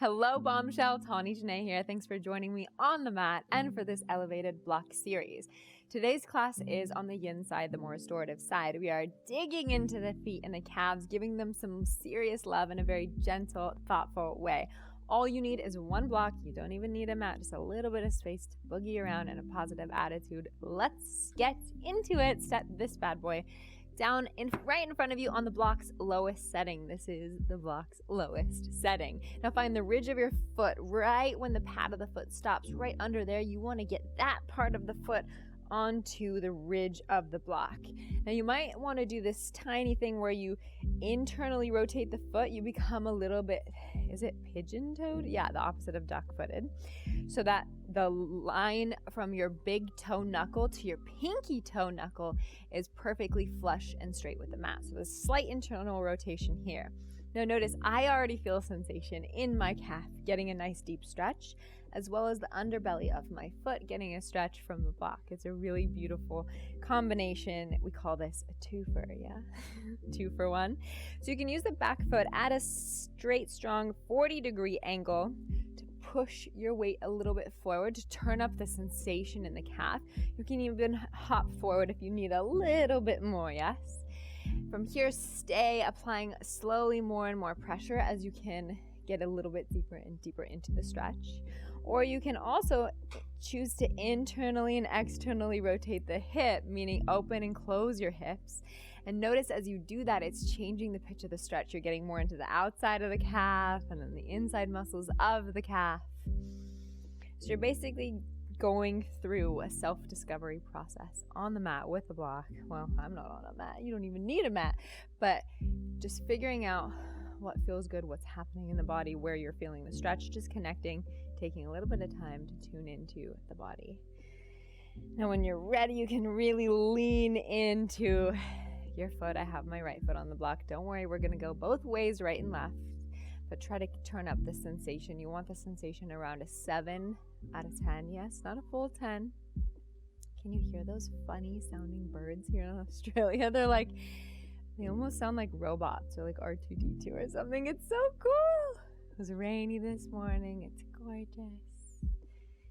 Hello, Bombshell. Tawny Janae here. Thanks for joining me on the mat and for this elevated block series. Today's class is on the yin side, the more restorative side. We are digging into the feet and the calves, giving them some serious love in a very gentle, thoughtful way. All you need is one block. You don't even need a mat, just a little bit of space to boogie around and a positive attitude. Let's get into it. Set this bad boy down right in front of you on the block's lowest setting. This is the block's lowest setting. Now find the ridge of your foot right when the pad of the foot stops, right under there. You want to get that part of the foot onto the ridge of the block. Now you might want to do this tiny thing where you internally rotate the foot. You become a little bit, is it pigeon-toed? Yeah, the opposite of duck-footed. So that the line from your big toe knuckle to your pinky toe knuckle is perfectly flush and straight with the mat. So there's slight internal rotation here. Now notice I already feel a sensation in my calf getting a nice deep stretch, as well as the underbelly of my foot getting a stretch from the block. It's a really beautiful combination. We call this a twofer, yeah? 2 for 1. So you can use the back foot at a straight, strong 40-degree angle to push your weight a little bit forward to turn up the sensation in the calf. You can even hop forward if you need a little bit more, yes? From here, stay applying slowly more and more pressure as you can get a little bit deeper and deeper into the stretch. Or you can also choose to internally and externally rotate the hip, meaning open and close your hips. And notice as you do that, it's changing the pitch of the stretch. You're getting more into the outside of the calf and then the inside muscles of the calf. So you're basically going through a self-discovery process on the mat with the block. Well, I'm not on a mat. You don't even need a mat. But just figuring out what feels good, what's happening in the body, where you're feeling the stretch, just connecting, taking a little bit of time to tune into the body. Now, when you're ready, you can really lean into your foot. I have my right foot on the block. Don't worry, we're going to go both ways, right and left. But try to turn up the sensation. You want the sensation around a 7 out of 10. Yes, not a full 10. Can you hear those funny sounding birds here in Australia? They almost sound like robots or like R2-D2 or something. It's so cool. It was rainy this morning. It's gorgeous.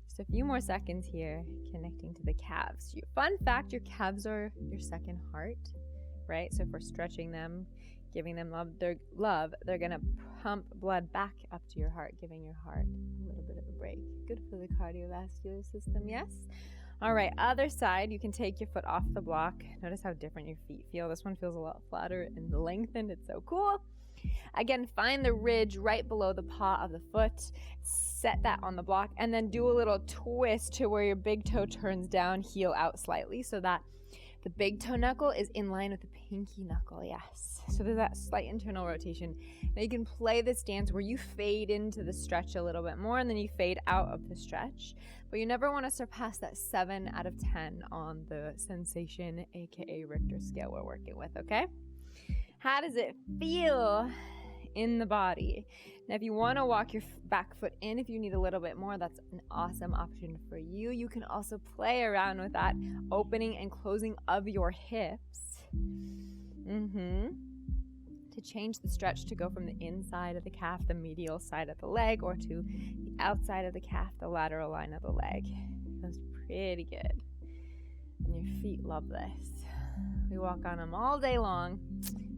Just a few more seconds here, connecting to the calves. Fun fact, your calves are your second heart, right? So if we're stretching them, giving them love, they're going to pump blood back up to your heart, giving your heart a little bit of a break. Good for the cardiovascular system, yes? All right, other side, you can take your foot off the block. Notice how different your feet feel. This one feels a lot flatter and lengthened. It's so cool. Again, find the ridge right below the paw of the foot. Set that on the block and then do a little twist to where your big toe turns down, heel out slightly so that the big toe knuckle is in line with the pinky knuckle, yes. So there's that slight internal rotation. Now you can play this dance where you fade into the stretch a little bit more and then you fade out of the stretch. But you never want to surpass that 7 out of 10 on the sensation, aka Richter scale we're working with, okay? How does it feel in the body? Now, if you want to walk your back foot in, if you need a little bit more, that's an awesome option for you. You can also play around with that opening and closing of your hips. To change the stretch to go from the inside of the calf, the medial side of the leg, or to the outside of the calf, the lateral line of the leg. Feels pretty good. And your feet love this. We walk on them all day long.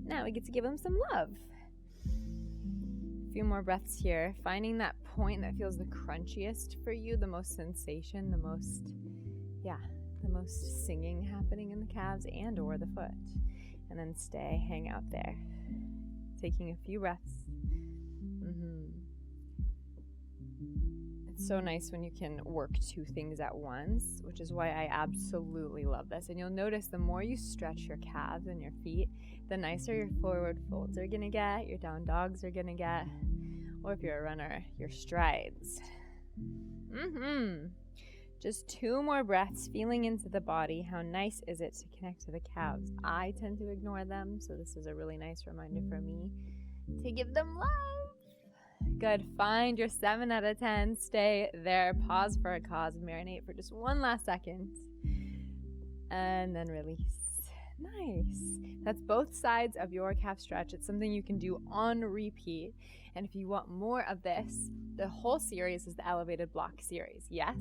Now we get to give them some love. A few more breaths here. Finding that point that feels the crunchiest for you, the most sensation, the most singing happening in the calves and or the foot. And then stay, hang out there. Taking a few breaths. It's so nice when you can work two things at once, which is why I absolutely love this. And you'll notice the more you stretch your calves and your feet, the nicer your forward folds are going to get, your down dogs are going to get, or if you're a runner, your strides. Just 2 more breaths, feeling into the body. How nice is it to connect to the calves? I tend to ignore them, so this is a really nice reminder for me to give them love. Good. Find your 7 out of 10. Stay there. Pause for a cause. Marinate for just 1 last second. And then release. Nice. That's both sides of your calf stretch. It's something you can do on repeat. And if you want more of this, the whole series is the Elevated Block series. Yes,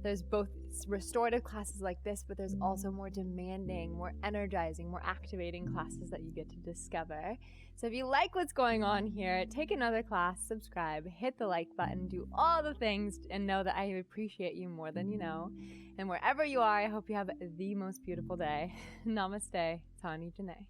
there's both restorative classes like this, but there's also more demanding, more energizing, more activating classes that you get to discover. So if you like what's going on here, take another class, subscribe, hit the like button, do all the things, and know that I appreciate you more than you know. And wherever you are, I hope you have the most beautiful day. Namaste, Tawny Janae.